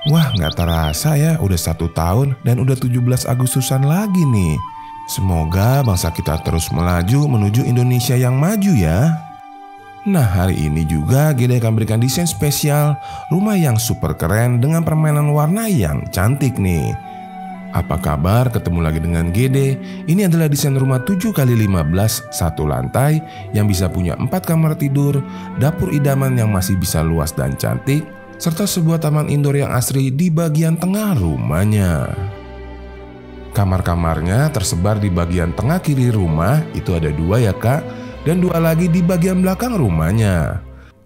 Wah, nggak terasa ya udah 1 tahun dan udah 17 Agustusan lagi nih. Semoga bangsa kita terus melaju menuju Indonesia yang maju ya. Nah, hari ini juga Gede akan berikan desain spesial rumah yang super keren dengan permainan warna yang cantik nih. Apa kabar? Ketemu lagi dengan Gede. Ini adalah desain rumah 7x15 satu lantai yang bisa punya 4 kamar tidur, dapur idaman yang masih bisa luas dan cantik, serta sebuah taman indoor yang asri di bagian tengah rumahnya. Kamar-kamarnya tersebar di bagian tengah kiri rumah, itu ada 2 ya kak, dan 2 lagi di bagian belakang rumahnya.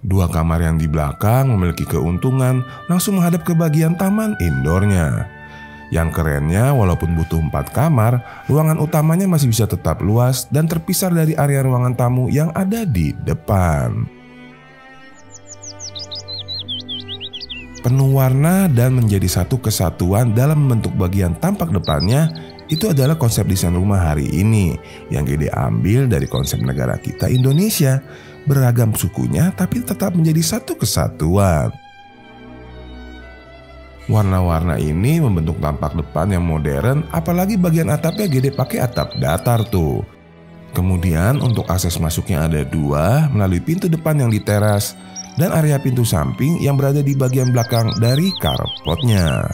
2 kamar yang di belakang memiliki keuntungan langsung menghadap ke bagian taman indoornya. Yang kerennya, walaupun butuh 4 kamar, ruangan utamanya masih bisa tetap luas dan terpisah dari area ruangan tamu yang ada di depan. Penuh warna dan menjadi satu kesatuan dalam membentuk bagian tampak depannya, itu adalah konsep desain rumah hari ini yang Gede ambil dari konsep negara kita Indonesia. Beragam sukunya tapi tetap menjadi satu kesatuan. Warna-warna ini membentuk tampak depan yang modern, apalagi bagian atapnya Gede pakai atap datar tuh. Kemudian untuk akses masuknya ada 2 melalui pintu depan yang di teras dan area pintu samping yang berada di bagian belakang dari carportnya.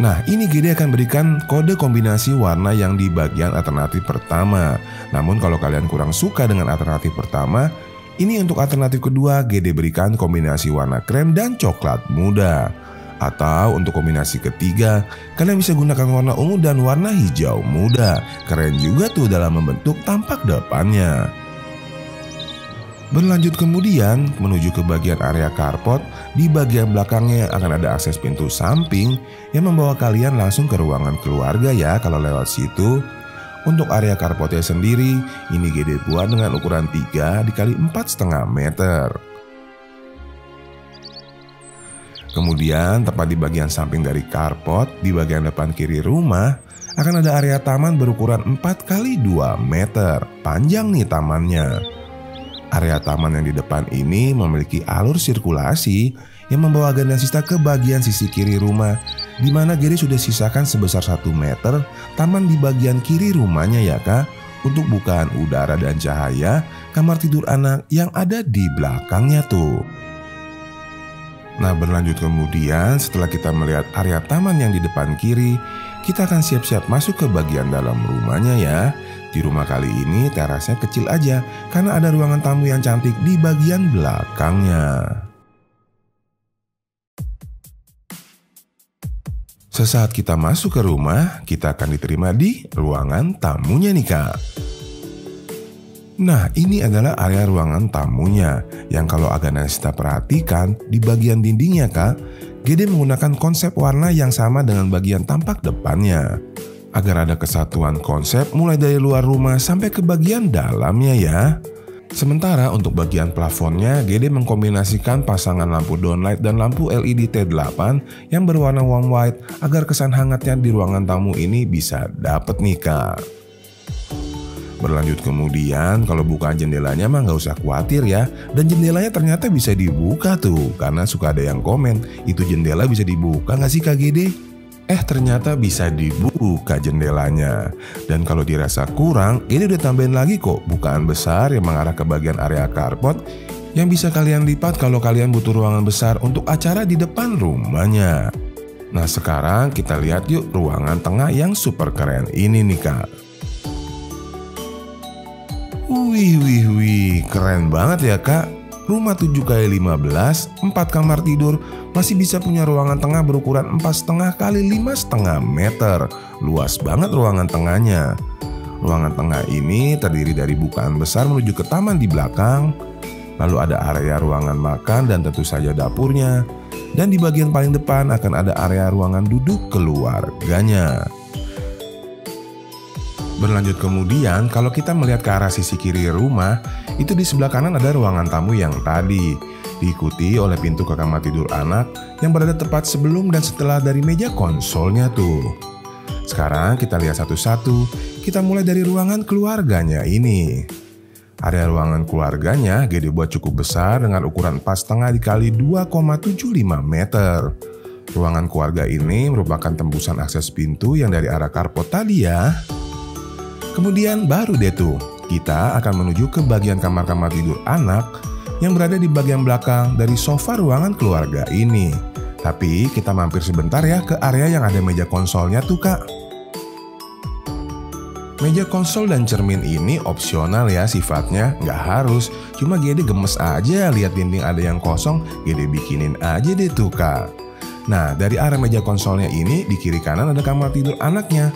Nah, ini Gede akan berikan kode kombinasi warna yang di bagian alternatif pertama. Namun kalau kalian kurang suka dengan alternatif pertama, ini untuk alternatif kedua Gede berikan kombinasi warna krem dan coklat muda. Atau untuk kombinasi ketiga, kalian bisa gunakan warna ungu dan warna hijau muda. Keren juga tuh dalam membentuk tampak depannya. Berlanjut kemudian menuju ke bagian area carport, di bagian belakangnya akan ada akses pintu samping yang membawa kalian langsung ke ruangan keluarga ya kalau lewat situ. Untuk area carportnya sendiri, ini Gede buat dengan ukuran 3 x 4,5 meter. Kemudian tepat di bagian samping dari carport, di bagian depan kiri rumah, akan ada area taman berukuran 4 x 2 meter. Panjang nih tamannya. Area taman yang di depan ini memiliki alur sirkulasi yang membawa gandasista ke bagian sisi kiri rumah, di mana Gede sudah sisakan sebesar 1 meter taman di bagian kiri rumahnya ya kak, untuk bukaan udara dan cahaya kamar tidur anak yang ada di belakangnya tuh. Nah, berlanjut kemudian setelah kita melihat area taman yang di depan kiri, kita akan siap-siap masuk ke bagian dalam rumahnya ya. Di rumah kali ini terasnya kecil aja karena ada ruangan tamu yang cantik di bagian belakangnya. Sesaat kita masuk ke rumah, kita akan diterima di ruangan tamunya nih kak. Nah, ini adalah area ruangan tamunya yang kalau agak kita perhatikan di bagian dindingnya kak, Gede menggunakan konsep warna yang sama dengan bagian tampak depannya. Agar ada kesatuan konsep mulai dari luar rumah sampai ke bagian dalamnya ya. Sementara untuk bagian plafonnya, Gede mengkombinasikan pasangan lampu downlight dan lampu LED T8 yang berwarna warm white agar kesan hangatnya di ruangan tamu ini bisa dapet nih kak. Berlanjut kemudian, kalau buka jendelanya mah nggak usah khawatir ya. Dan jendelanya ternyata bisa dibuka tuh, karena suka ada yang komen, itu jendela bisa dibuka nggak sih kak Gede? Ternyata bisa dibuka jendelanya. Dan kalau dirasa kurang, ini udah tambahin lagi kok bukaan besar yang mengarah ke bagian area carport yang bisa kalian lipat kalau kalian butuh ruangan besar untuk acara di depan rumahnya. Nah, sekarang kita lihat yuk ruangan tengah yang super keren ini nih kak. Wih, keren banget ya kak. Rumah 7x15, 4 kamar tidur, masih bisa punya ruangan tengah berukuran 4,5 x 5,5 meter. Luas banget ruangan tengahnya. Ruangan tengah ini terdiri dari bukaan besar menuju ke taman di belakang. Lalu ada area ruangan makan dan tentu saja dapurnya. Dan di bagian paling depan akan ada area ruangan duduk keluarganya. Berlanjut kemudian, kalau kita melihat ke arah sisi kiri rumah, itu di sebelah kanan ada ruangan tamu yang tadi, diikuti oleh pintu ke kamar tidur anak yang berada tepat sebelum dan setelah dari meja konsolnya tuh. Sekarang kita lihat satu-satu, kita mulai dari ruangan keluarganya ini. Area ruangan keluarganya Gede buat cukup besar dengan ukuran 4,5 dikali 2,75 meter. Ruangan keluarga ini merupakan tembusan akses pintu yang dari arah carport tadi ya. Kemudian baru deh tuh, kita akan menuju ke bagian kamar-kamar tidur anak yang berada di bagian belakang dari sofa ruangan keluarga ini. Tapi kita mampir sebentar ya ke area yang ada meja konsolnya tuh kak. Meja konsol dan cermin ini opsional ya sifatnya, nggak harus. Cuma Gede gemes aja lihat dinding ada yang kosong, Gede bikinin aja deh tuh kak. Nah dari arah meja konsolnya ini di kiri kanan ada kamar tidur anaknya.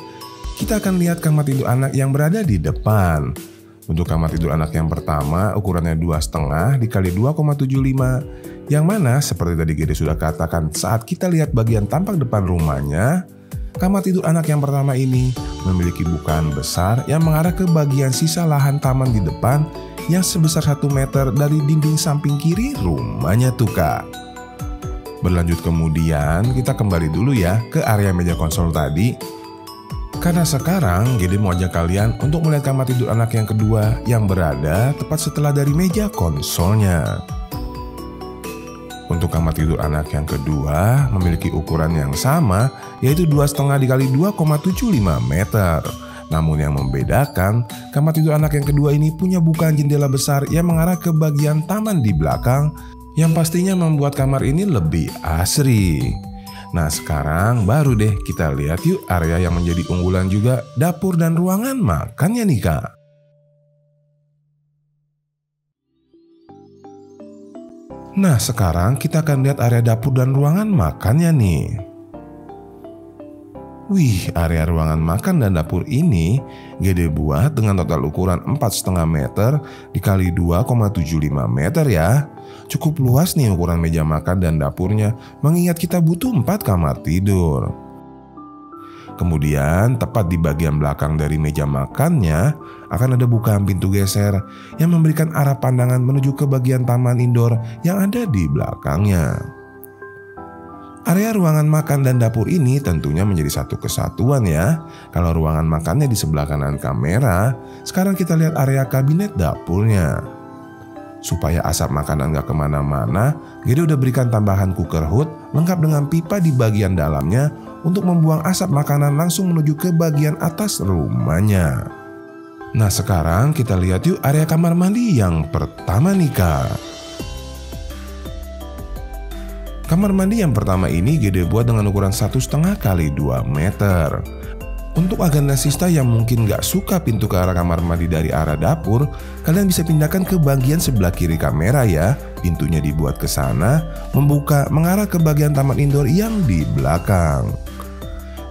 Kita akan lihat kamar tidur anak yang berada di depan. Untuk kamar tidur anak yang pertama ukurannya 2,5 dikali 2,75. Yang mana seperti tadi Gede sudah katakan saat kita lihat bagian tampak depan rumahnya, kamar tidur anak yang pertama ini memiliki bukaan besar yang mengarah ke bagian sisa lahan taman di depan yang sebesar 1 meter dari dinding samping kiri rumahnya tuh kak. Berlanjut kemudian kita kembali dulu ya ke area meja konsol tadi. Karena sekarang Gede mau ajak kalian untuk melihat kamar tidur anak yang kedua yang berada tepat setelah dari meja konsolnya. Untuk kamar tidur anak yang kedua memiliki ukuran yang sama yaitu 2,5 dikali 2,75 meter. Namun yang membedakan, kamar tidur anak yang kedua ini punya bukaan jendela besar yang mengarah ke bagian taman di belakang yang pastinya membuat kamar ini lebih asri. Nah sekarang baru deh kita lihat yuk area yang menjadi unggulan juga, dapur dan ruangan makannya nih kak. Nah sekarang kita akan lihat area dapur dan ruangan makannya nih. Wih, area ruangan makan dan dapur ini Gede buat dengan total ukuran 4,5 meter dikali 2,75 meter ya. Cukup luas nih ukuran meja makan dan dapurnya, mengingat kita butuh 4 kamar tidur. Kemudian tepat di bagian belakang dari meja makannya akan ada bukaan pintu geser yang memberikan arah pandangan menuju ke bagian taman indoor yang ada di belakangnya. Area ruangan makan dan dapur ini tentunya menjadi satu kesatuan ya. Kalau ruangan makannya di sebelah kanan kamera, sekarang kita lihat area kabinet dapurnya. Supaya asap makanan gak kemana-mana, Gede udah berikan tambahan cooker hood lengkap dengan pipa di bagian dalamnya untuk membuang asap makanan langsung menuju ke bagian atas rumahnya. Nah sekarang kita lihat yuk area kamar mandi yang pertama nih kak. Kamar mandi yang pertama ini Gede buat dengan ukuran 1,5 kali 2 meter. Untuk aganesista yang mungkin gak suka pintu ke arah kamar mandi dari arah dapur, kalian bisa pindahkan ke bagian sebelah kiri kamera ya. Pintunya dibuat ke sana, membuka mengarah ke bagian taman indoor yang di belakang.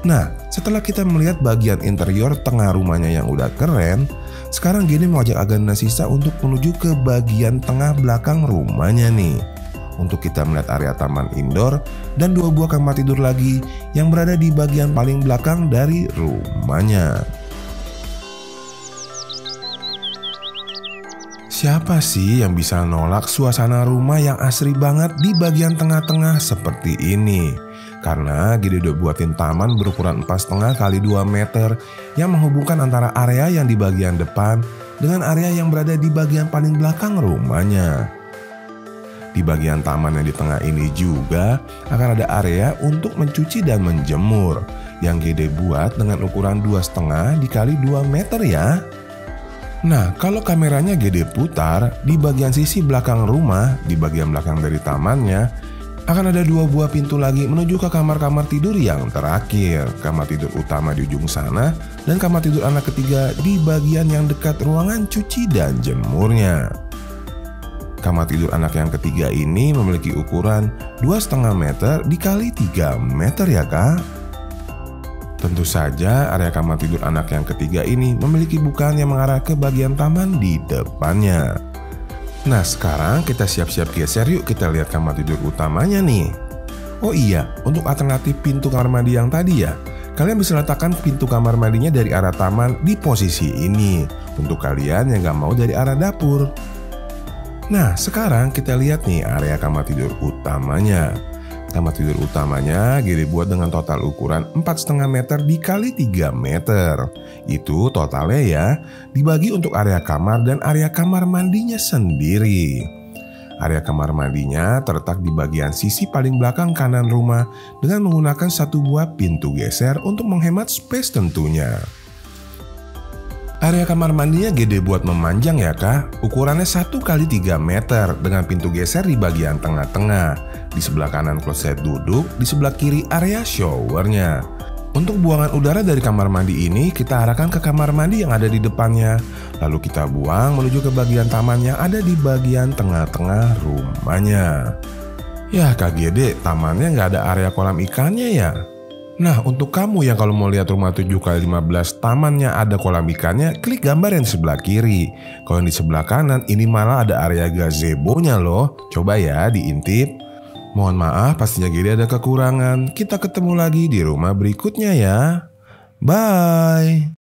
Nah, setelah kita melihat bagian interior tengah rumahnya yang udah keren, sekarang Gede mau ajak aganesista untuk menuju ke bagian tengah belakang rumahnya nih. Untuk kita melihat area taman indoor dan 2 buah kamar tidur lagi yang berada di bagian paling belakang dari rumahnya. Siapa sih yang bisa nolak suasana rumah yang asri banget di bagian tengah-tengah seperti ini? Karena Gede udah buatin taman berukuran 4,5 kali 2 meter yang menghubungkan antara area yang di bagian depan dengan area yang berada di bagian paling belakang rumahnya. Di bagian taman yang di tengah ini juga akan ada area untuk mencuci dan menjemur yang Gede buat dengan ukuran 2,5 dikali 2 meter ya. Nah, kalau kameranya Gede putar di bagian sisi belakang rumah, di bagian belakang dari tamannya akan ada 2 buah pintu lagi menuju ke kamar-kamar tidur yang terakhir. Kamar tidur utama di ujung sana dan kamar tidur anak ketiga di bagian yang dekat ruangan cuci dan jemurnya. Kamar tidur anak yang ketiga ini memiliki ukuran 2,5 meter dikali 3 meter ya kak. Tentu saja area kamar tidur anak yang ketiga ini memiliki bukaan yang mengarah ke bagian taman di depannya. Nah sekarang kita siap-siap geser yuk, kita lihat kamar tidur utamanya nih. Oh iya, untuk alternatif pintu kamar mandi yang tadi ya, kalian bisa letakkan pintu kamar mandinya dari arah taman di posisi ini untuk kalian yang gak mau dari arah dapur. Nah sekarang kita lihat nih area kamar tidur utamanya. Kamar tidur utamanya Gede buat dengan total ukuran 4,5 meter dikali 3 meter. Itu totalnya ya, dibagi untuk area kamar dan area kamar mandinya sendiri. Area kamar mandinya terletak di bagian sisi paling belakang kanan rumah dengan menggunakan satu buah pintu geser untuk menghemat space tentunya. Area kamar mandinya Gede buat memanjang ya kak, ukurannya 1 kali 3 meter dengan pintu geser di bagian tengah-tengah. Di sebelah kanan kloset duduk, di sebelah kiri area showernya. Untuk buangan udara dari kamar mandi ini kita arahkan ke kamar mandi yang ada di depannya. Lalu kita buang menuju ke bagian taman yang ada di bagian tengah-tengah rumahnya. Ya kak Gede, tamannya nggak ada area kolam ikannya ya? Nah, untuk kamu yang kalau mau lihat rumah 7x15 tamannya ada kolam ikannya, klik gambar yang di sebelah kiri. Kalau yang di sebelah kanan, ini malah ada area gazebo-nya loh. Coba ya diintip. Mohon maaf, pastinya Gede ada kekurangan. Kita ketemu lagi di rumah berikutnya ya. Bye.